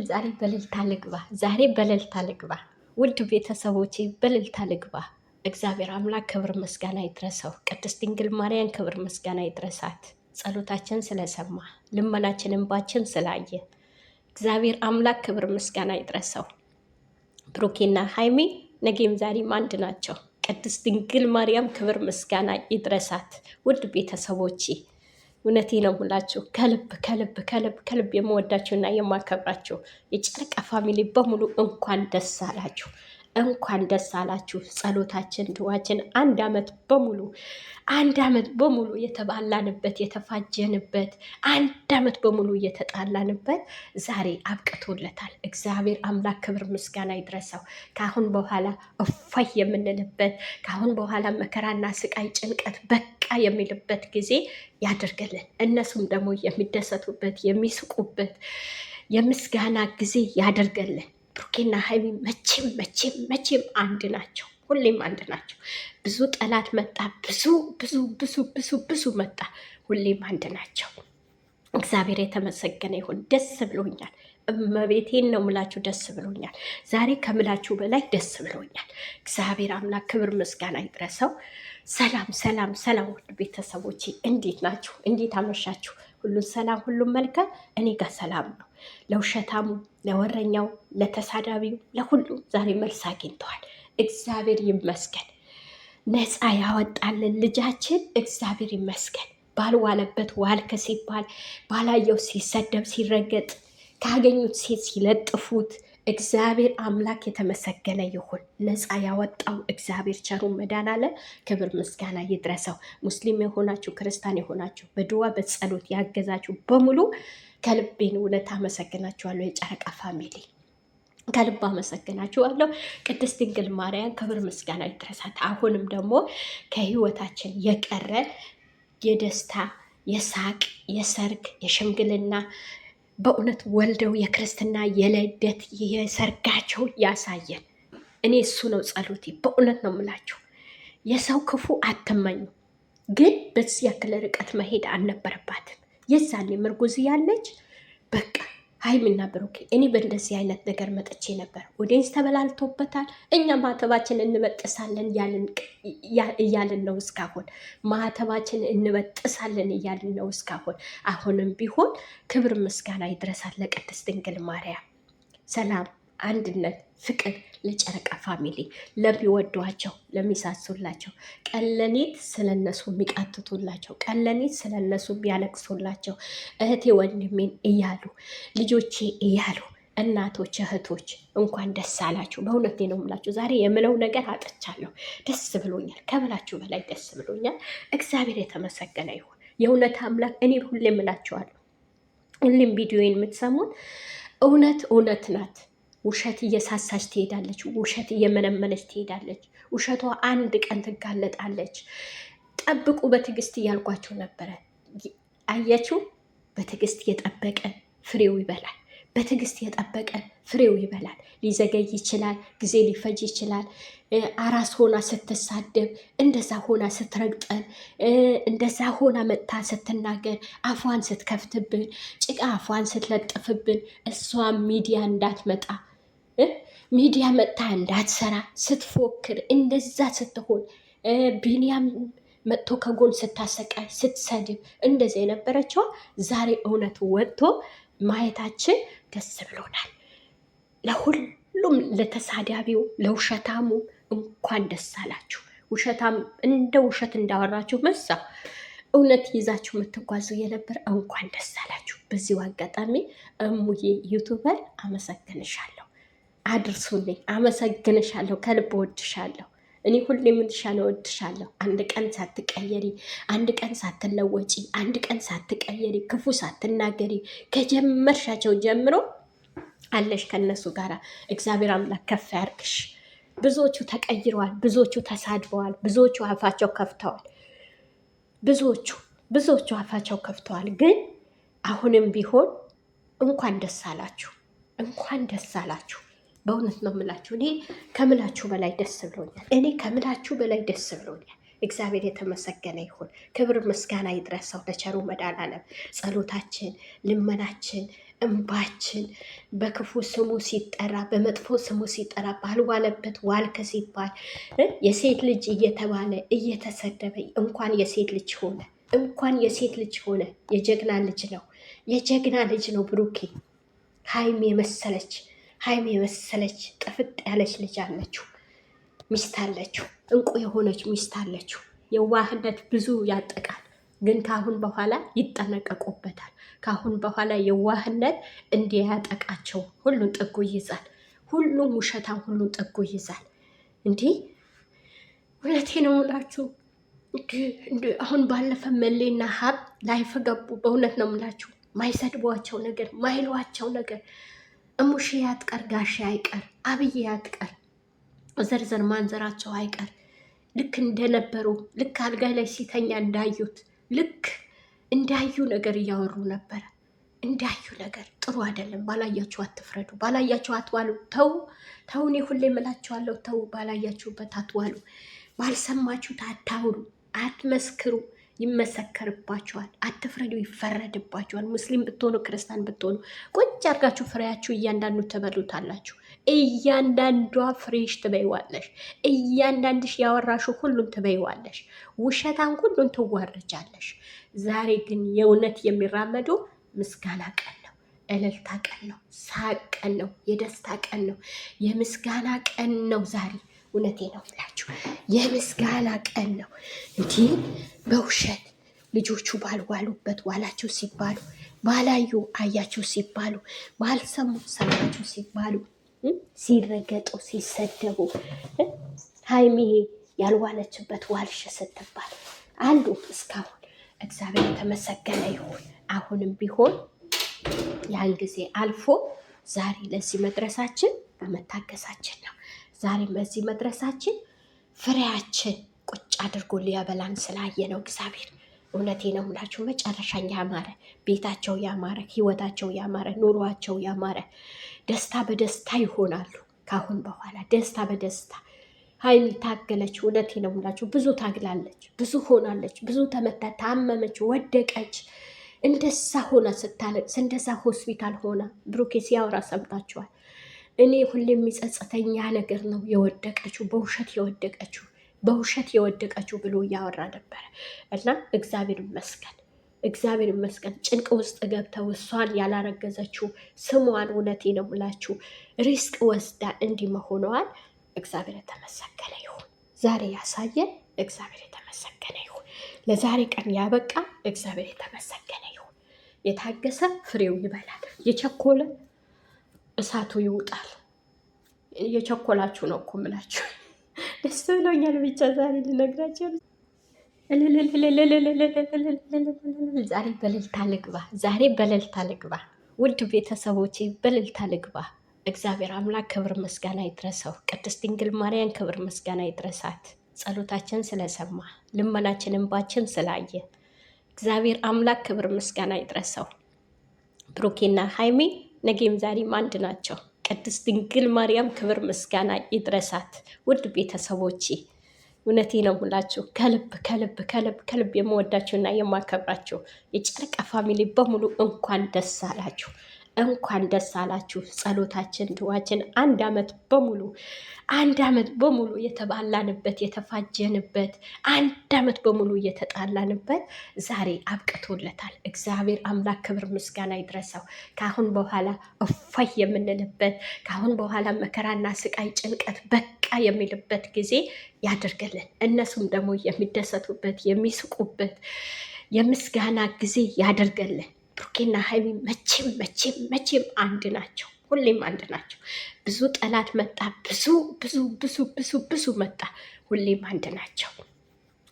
ዛሬ በእልልታ ልግባ። ዛሬ በእልልታ ልግባ። ውድ ቤተሰቦቼ በእልልታ ልግባ። እግዚአብሔር አምላክ ክብር ምስጋና ይድረሰው። ቅድስት ድንግል ማርያም ክብር ምስጋና ይድረሳት። ጸሎታችን ስለሰማ ልመናችን እንባችን ስላየ እግዚአብሔር አምላክ ክብር ምስጋና ይድረሰው። ብሩኬና ሃይሚ ነገም ዛሬም አንድ ናቸው። ቅድስት ድንግል ማርያም ክብር ምስጋና ይድረሳት። ውድ ቤተሰቦቼ እውነቴ ነው የምላችሁ ከልብ ከልብ ከልብ ከልብ የምወዳችሁና የማከብራችሁ የጨረቃ ፋሚሊ በሙሉ እንኳን ደስ አላችሁ፣ እንኳን ደስ አላችሁ። ጸሎታችን ድዋችን አንድ አመት በሙሉ የተባላንበት የተፋጀንበት አንድ አመት በሙሉ እየተጣላንበት ዛሬ አብቅቶለታል። እግዚአብሔር አምላክ ክብር ምስጋና ይድረሰው። ከአሁን በኋላ እፎይ የምንልበት ከአሁን በኋላ መከራና ስቃይ ጭንቀት በቃ የሚልበት ጊዜ ያደርግልን። እነሱም ደግሞ የሚደሰቱበት የሚስቁበት የምስጋና ጊዜ ያደርገልን። ብሩኬና ሀይሚ መቼም መቼም መቼም አንድ ናቸው። ሁሌም አንድ ናቸው። ብዙ ጠላት መጣ፣ ብዙ ብዙ ብዙ ብዙ ብዙ መጣ፣ ሁሌም አንድ ናቸው። እግዚአብሔር የተመሰገነ ይሁን። ደስ ብሎኛል። እመቤቴን ነው ምላችሁ፣ ደስ ብሎኛል። ዛሬ ከምላችሁ በላይ ደስ ብሎኛል። እግዚአብሔር አምላክ ክብር ምስጋና ይድረሰው። ሰላም ሰላም ሰላም፣ ውድ ቤተሰቦቼ እንዴት ናችሁ? እንዴት አመሻችሁ? ሁሉም ሰላም፣ ሁሉም መልካም። እኔ ጋር ሰላም ነው። ለውሸታሙ፣ ለወረኛው፣ ለተሳዳቢው፣ ለሁሉም ዛሬ መልስ አግኝተዋል። እግዚአብሔር ይመስገን። ነፃ ያወጣልን ልጃችን እግዚአብሔር ይመስገን። ባልዋለበት ዋልክ ሲባል ባላየው ሲሰደብ ሲረገጥ ካገኙት ሴት ሲለጥፉት እግዚአብሔር አምላክ የተመሰገነ ይሁን። ነፃ ያወጣው እግዚአብሔር ቸሩ መድኃኔዓለም ክብር ምስጋና ይድረሰው። ሙስሊም የሆናችሁ ክርስቲያን የሆናችሁ በድዋ በጸሎት ያገዛችሁ በሙሉ ከልቤን እውነት አመሰግናችኋለሁ። የጨረቃ ፋሚሊ ከልብ አመሰግናችኋለሁ። ቅድስት ድንግል ማርያም ክብር ምስጋና ይድረሳት። አሁንም ደግሞ ከህይወታችን የቀረ የደስታ የሳቅ የሰርግ የሽምግልና በእውነት ወልደው የክርስትና የልደት የሰርጋቸው ያሳየን። እኔ እሱ ነው ጸሎቴ። በእውነት ነው የምላችሁ። የሰው ክፉ አትመኙ፣ ግን በዚህ ያክል ርቀት መሄድ አልነበረባትም። የዛኔ ምርጉዝ ያለች በቃ ሀይሚና ብሩኬ እኔ በእንደዚህ አይነት ነገር መጥቼ ነበር። ኦዲየንስ ተበላልቶበታል። እኛ ማተባችን እንበጥሳለን እያልን ነው እስካሁን። ማተባችን እንበጥሳለን እያልን ነው እስካሁን። አሁንም ቢሆን ክብር ምስጋና ይድረሳል ለቅድስት ድንግል ማርያም። ሰላም፣ አንድነት፣ ፍቅር ለጨረቃ ፋሚሊ፣ ለሚወዷቸው ለሚሳሱላቸው፣ ቀለኒት ስለነሱ የሚቃትቱላቸው፣ ቀለኒት ስለነሱ የሚያለቅሱላቸው፣ እህቴ ወንድሜን እያሉ ልጆቼ እያሉ እናቶች እህቶች እንኳን ደስ አላችሁ። በእውነቴ ነው የምላችሁ። ዛሬ የምለው ነገር አጥቻለሁ። ደስ ብሎኛል፣ ከምላችሁ በላይ ደስ ብሎኛል። እግዚአብሔር የተመሰገነ ይሁን። የእውነት አምላክ እኔ ሁሌም እላችኋለሁ፣ ሁሌም ቪዲዮን የምትሰሙት እውነት እውነት ናት። ውሸት እየሳሳች ትሄዳለች። ውሸት እየመነመነች ትሄዳለች። ውሸቷ አንድ ቀን ትጋለጣለች። ጠብቁ በትዕግስት እያልኳቸው ነበረ። አያችሁ፣ በትዕግስት የጠበቀ ፍሬው ይበላል። በትዕግስት የጠበቀ ፍሬው ይበላል። ሊዘገይ ይችላል፣ ጊዜ ሊፈጅ ይችላል። አራስ ሆና ስትሳደብ፣ እንደዛ ሆና ስትረግጠን፣ እንደዛ ሆና መጥታ ስትናገር፣ አፏን ስትከፍትብን፣ ጭቃ አፏን ስትለጥፍብን፣ እሷን ሚዲያ እንዳትመጣ ሚዲያ መጥታ እንዳትሰራ ስትፎክር፣ እንደዛ ስትሆን፣ ቢኒያም መጥቶ ከጎን ስታሰቃይ ስትሰድብ፣ እንደዚህ የነበረችዋ ዛሬ እውነቱ ወጥቶ ማየታችን ደስ ብሎናል። ለሁሉም ለተሳዳቢው ለውሸታሙ እንኳን ደስ አላችሁ። ውሸታም እንደ ውሸት እንዳወራችሁ መሳ እውነት ይዛችሁ የምትጓዙ የነበር እንኳን ደስ አላችሁ። በዚሁ አጋጣሚ እሙዬ ዩቱበር አመሰግንሻለሁ። አድርሱልኝ። አመሰግንሻለሁ። ከልብ ወድሻለሁ። እኔ ሁሌ የምልሻለሁ፣ ወድሻለሁ። አንድ ቀን ሳትቀየሪ፣ አንድ ቀን ሳትለወጪ፣ አንድ ቀን ሳትቀየሪ፣ ክፉ ሳትናገሪ ከጀመርሻቸው ጀምሮ አለሽ ከነሱ ጋር። እግዚአብሔር አምላክ ከፍ ያርግሽ። ብዙዎቹ ተቀይረዋል፣ ብዙዎቹ ተሳድበዋል፣ ብዙዎቹ አፋቸው ከፍተዋል፣ ብዙዎቹ አፋቸው ከፍተዋል። ግን አሁንም ቢሆን እንኳን ደስ አላችሁ፣ እንኳን ደስ አላችሁ። በእውነት ነው የምላችሁ። እኔ ከምላችሁ በላይ ደስ ብሎኛል። እግዚአብሔር የተመሰገነ ይሁን። ክብር ምስጋና ይድረሰው ለቸሩ መድኃኔዓለም። ጸሎታችን፣ ልመናችን፣ እንባችን በክፉ ስሙ ሲጠራ በመጥፎ ስሙ ሲጠራ ባልዋለበት ዋልከ ሲባል የሴት ልጅ እየተባለ እየተሰደበ እንኳን የሴት ልጅ ሆነ እንኳን የሴት ልጅ ሆነ። የጀግና ልጅ ነው፣ የጀግና ልጅ ነው ብሩኬ። ሀይም የመሰለች ጥፍጥ ያለች ልጅ አለችው፣ ሚስት አለችው፣ እንቁ የሆነች ሚስት አለችው። የዋህነት ብዙ ያጠቃል፣ ግን ካሁን በኋላ ይጠነቀቁበታል። ካሁን በኋላ የዋህነት እንዲያጠቃቸው ሁሉን ጥጉ ይይዛል። ሁሉም ውሸታም ሁሉን ጥጉ ይይዛል። እንዲህ እውነቴ ነው ምላችሁ። አሁን ባለፈ መሌና ሀብ ላይፍ ገቡ። በእውነት ነው ምላችሁ። ማይሰድቧቸው ነገር ማይሏቸው ነገር እሙሽ ያትቀር፣ ጋሽ አይቀር፣ አብይ ያትቀር፣ ዘርዘር ማንዘራቸው አይቀር። ልክ እንደነበሩ ልክ አልጋ ላይ ሲተኛ እንዳዩት ልክ እንዳዩ ነገር እያወሩ ነበረ። እንዳዩ ነገር ጥሩ አይደለም። ባላያችሁ አትፍረዱ፣ ባላያችሁ አትዋሉ። ተው፣ እኔ ሁሌ እምላችኋለሁ፣ ተው፣ ባላያችሁበት አትዋሉ፣ ባልሰማችሁት አታውሩ፣ አትመስክሩ፣ ይመሰከርባችኋል። አትፍረዱ፣ ይፈረድባችኋል። ሙስሊም ብትሆኑ ክርስቲያን ብትሆኑ ቁጭ አድርጋችሁ ፍሬያችሁ እያንዳንዱ ትበሉታላችሁ። እያንዳንዷ ፍሬሽ ትበይዋለሽ። እያንዳንድሽ ያወራሹ ሁሉን ትበይዋለሽ። ውሸታን ሁሉን ትዋረጃለሽ። ዛሬ ግን የእውነት የሚራመዱ ምስጋና ቀን ነው፣ እልልታ ቀን ነው፣ ሳቅ ቀን ነው፣ የደስታ ቀን ነው፣ የምስጋና ቀን ነው ዛሬ። እውነቴ ነው ብላችሁ የምስጋና ቀን ነው። እንዲህ በውሸት ልጆቹ ባልዋሉበት ዋላችሁ ሲባሉ፣ ባላዩ አያችሁ ሲባሉ፣ ባልሰሙ ሰማችሁ ሲባሉ፣ ሲረገጡ ሲሰደቡ፣ ሀይሚ ያልዋለችበት ዋልሽ ስትባል አሉ እስካሁን። እግዚአብሔር የተመሰገነ ይሁን። አሁንም ቢሆን ያን ጊዜ አልፎ ዛሬ ለዚህ መድረሳችን በመታገሳችን ነው። ዛሬም በዚህ መድረሳችን ፍሬያችን ቁጭ አድርጎ ሊያበላን ስላየ ነው እግዚአብሔር። እውነቴ ነው የምላችሁ። መጨረሻኝ ያማረ፣ ቤታቸው ያማረ፣ ህይወታቸው ያማረ፣ ኑሯቸው ያማረ፣ ደስታ በደስታ ይሆናሉ። ካሁን በኋላ ደስታ በደስታ። ሀይሚ ታገለች። እውነቴ ነው የምላችሁ። ብዙ ታግላለች፣ ብዙ ሆናለች፣ ብዙ ተመታ፣ ታመመች፣ ወደቀች። እንደዛ ሆና ስታለቅስ፣ እንደዛ ሆስፒታል ሆና ብሩኬ ሲያወራ ሰምታችኋል። እኔ ሁሌ የሚጸጽተኝ ያ ነገር ነው። የወደቀችው በውሸት የወደቀችው ብሎ እያወራ ነበረ እና እግዚአብሔር ይመስገን፣ እግዚአብሔር ይመስገን። ጭንቅ ውስጥ ገብተው እሷን ያላረገዘችው ስሟን፣ እውነቴ ነው የምላችሁ፣ ሪስክ ወስዳ እንዲህ መሆኗን እግዚአብሔር የተመሰገነ ይሁን። ዛሬ ያሳየን እግዚአብሔር የተመሰገነ ይሁን። ለዛሬ ቀን ያበቃ እግዚአብሔር የተመሰገነ ይሁን። የታገሰ ፍሬው ይበላል፣ የቸኮለ እሳቱ ይውጣል። የቸኮላችሁ ነው እኮ የምላችሁ። ደስ ብሎኛል ብቻ ዛሬ ልነግራቸው። ዛሬ በእልልታ ልግባ፣ ውድ ቤተሰቦቼ በእልልታ ልግባ። እግዚአብሔር አምላክ ክብር ምስጋና ይድረሰው። ቅድስት ድንግል ማርያም ክብር ምስጋና ይድረሳት። ጸሎታችን ስለሰማ ልመናችን እንባችን ስላየ እግዚአብሔር አምላክ ክብር ምስጋና ይድረሰው። ብሩኬና ሀይሚ ነገም ዛሬም አንድ ናቸው። ቅድስት ድንግል ማርያም ክብር ምስጋና ይድረሳት። ውድ ቤተሰቦቼ እውነቴ ነው ሙላችሁ ከልብ ከልብ ከልብ ከልብ የምወዳችሁና የማከብራችሁ የጨረቃ ፋሚሊ በሙሉ እንኳን ደስ አላችሁ፣ እንኳን ደስ አላችሁ። ጸሎታችን ድዋችን አንድ አመት በሙሉ የተባላንበት የተፋጀንበት አንድ አመት በሙሉ እየተጣላንበት ዛሬ አብቅቶለታል። እግዚአብሔር አምላክ ክብር ምስጋና ይድረሰው። ከአሁን በኋላ እፎይ የምንልበት ከአሁን በኋላ መከራና ስቃይ ጭንቀት በቃ የሚልበት ጊዜ ያደርግልን። እነሱም ደግሞ የሚደሰቱበት የሚስቁበት የምስጋና ጊዜ ያደርገልን። ብሩኬና ሀይሚ መቼም አንድ ናቸው። ሁሌም አንድ ናቸው። ብዙ ጠላት መጣ፣ ብዙ መጣ፣ ሁሌም አንድ ናቸው።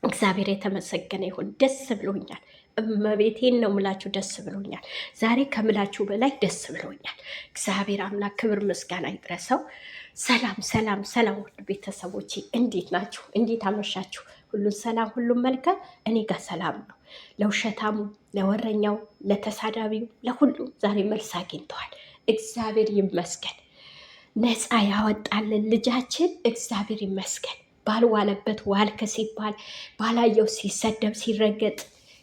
እግዚአብሔር የተመሰገነ ይሁን። ደስ ብሎኛል። እመቤቴን ነው ምላችሁ፣ ደስ ብሎኛል። ዛሬ ከምላችሁ በላይ ደስ ብሎኛል። እግዚአብሔር አምላክ ክብር ምስጋና ይድረሰው። ሰላም ውድ ቤተሰቦቼ እንዴት ናችሁ? እንዴት አመሻችሁ? ሁሉን ሰላም፣ ሁሉም መልካም። እኔ ጋር ሰላም ነው። ለውሸታሙ፣ ለወረኛው፣ ለተሳዳቢው፣ ለሁሉም ዛሬ መልስ አግኝተዋል። እግዚአብሔር ይመስገን። ነፃ ያወጣልን ልጃችን እግዚአብሔር ይመስገን። ባልዋለበት ዋልክ ሲባል፣ ባላየው ሲሰደብ ሲረገጥ፣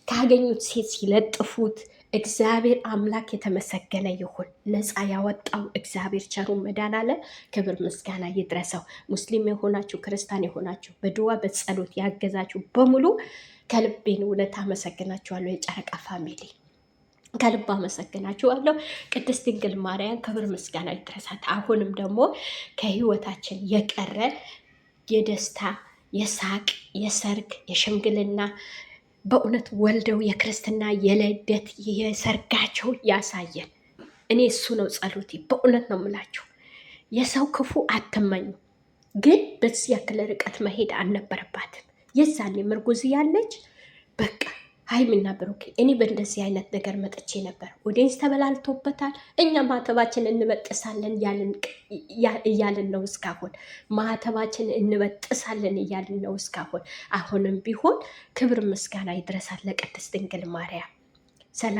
ካገኙት ሴት ሲለጥፉት እግዚአብሔር አምላክ የተመሰገነ ይሁን። ነፃ ያወጣው እግዚአብሔር ቸሩ መድኃኔዓለም ክብር ምስጋና ይድረሰው። ሙስሊም የሆናችሁ ክርስቲያን የሆናችሁ በድዋ በጸሎት ያገዛችሁ በሙሉ ከልቤን እውነት አመሰግናችኋለሁ። የጨረቃ ፋሚሊ ከልብ አመሰግናችኋለሁ። ቅድስት ድንግል ማርያም ክብር ምስጋና ይድረሳት። አሁንም ደግሞ ከህይወታችን የቀረ የደስታ የሳቅ የሰርግ የሽምግልና በእውነት ወልደው የክርስትና የልደት የሰርጋቸው ያሳየን። እኔ እሱ ነው ጸሎቴ። በእውነት ነው የምላችሁ። የሰው ክፉ አትመኙ፣ ግን በዚህ ያክል ርቀት መሄድ አልነበረባትም። የዛኔ ምርጉዝ ያለች በቃ ሀይሚና ብሩኬ እኔ በእንደዚህ አይነት ነገር መጥቼ ነበር። ኦዲየንስ ተበላልቶበታል። እኛ ማተባችን እንበጥሳለን እያልን ነው እስካሁን። ማተባችን እንበጥሳለን እያልን ነው እስካሁን። አሁንም ቢሆን ክብር ምስጋና ይድረሳል ለቅድስት ድንግል ማርያም። ሰላም